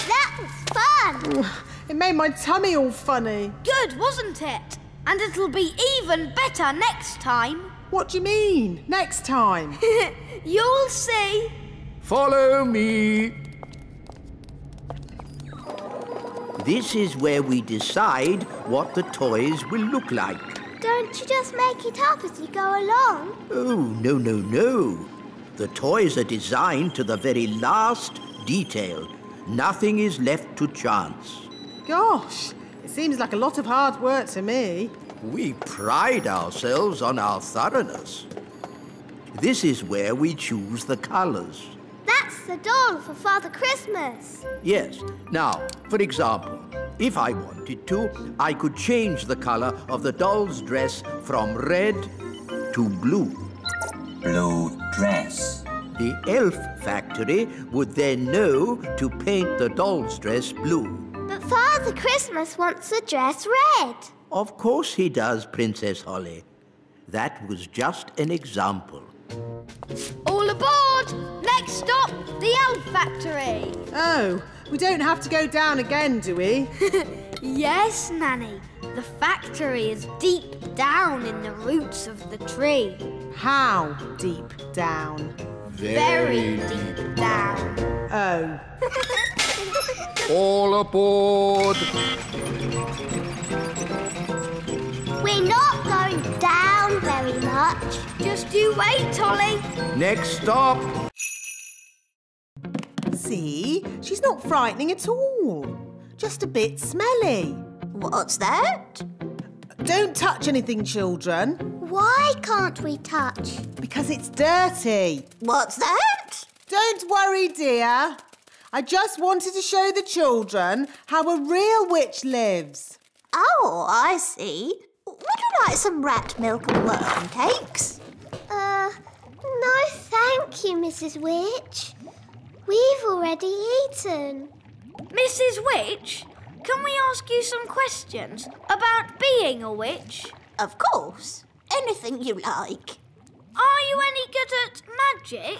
That was fun. It made my tummy all funny. Good, wasn't it? And it'll be even better next time. What do you mean, next time? You'll see. Follow me. This is where we decide what the toys will look like. Don't you just make it up as you go along? Oh, no, no, no. The toys are designed to the very last detail. Nothing is left to chance. Gosh, it seems like a lot of hard work to me. We pride ourselves on our thoroughness. This is where we choose the colours. That's the doll for Father Christmas. Yes. Now, for example, if I wanted to, I could change the colour of the doll's dress from red to blue. Blue dress. The elf factory would then know to paint the doll's dress blue. But Father Christmas wants the dress red. Of course he does, Princess Holly. That was just an example. All aboard! Next stop, the elf factory. Oh, we don't have to go down again, do we? Yes, Nanny. The factory is deep down in the roots of the tree. How deep down? Very deep down. Oh. All aboard! We're not going down very much. Just you wait, Holly. Next stop. See? She's not frightening at all. Just a bit smelly. What's that? Don't touch anything, children. Why can't we touch? Because it's dirty. What's that? Don't worry, dear. I just wanted to show the children how a real witch lives. Oh, I see. Would you like some rat milk and worm cakes? No thank you, Mrs. Witch. We've already eaten. Mrs. Witch, can we ask you some questions about being a witch? Of course. Anything you like. Are you any good at magic?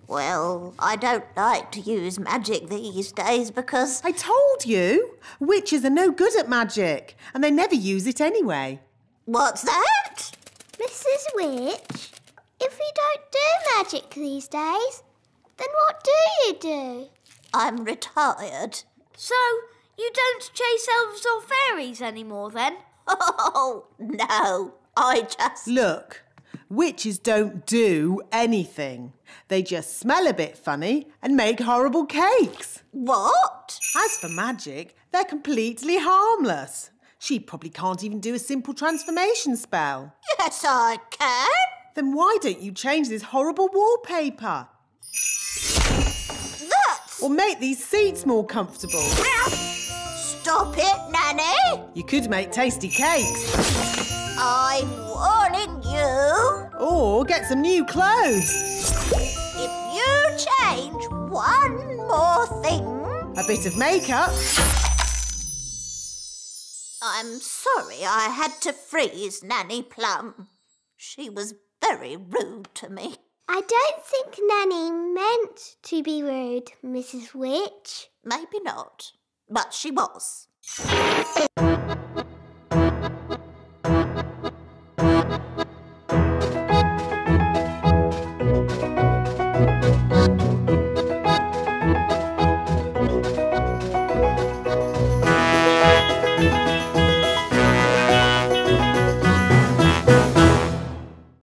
Well, I don't like to use magic these days because... I told you! Witches are no good at magic, and they never use it anyway. What's that? Mrs. Witch, if you don't do magic these days, then what do you do? I'm retired. So, you don't chase elves or fairies anymore then? Oh, no. I just... Look, witches don't do anything. They just smell a bit funny and make horrible cakes. What? As for magic, they're completely harmless. She probably can't even do a simple transformation spell. Yes, I can. Then why don't you change this horrible wallpaper? That's... Or make these seats more comfortable. Stop it, Nanny. You could make tasty cakes. I'm warning you. Or get some new clothes. If you change one more thing... A bit of makeup. I'm sorry I had to freeze Nanny Plum. She was very rude to me. I don't think Nanny meant to be rude, Mrs. Witch. Maybe not, but she was.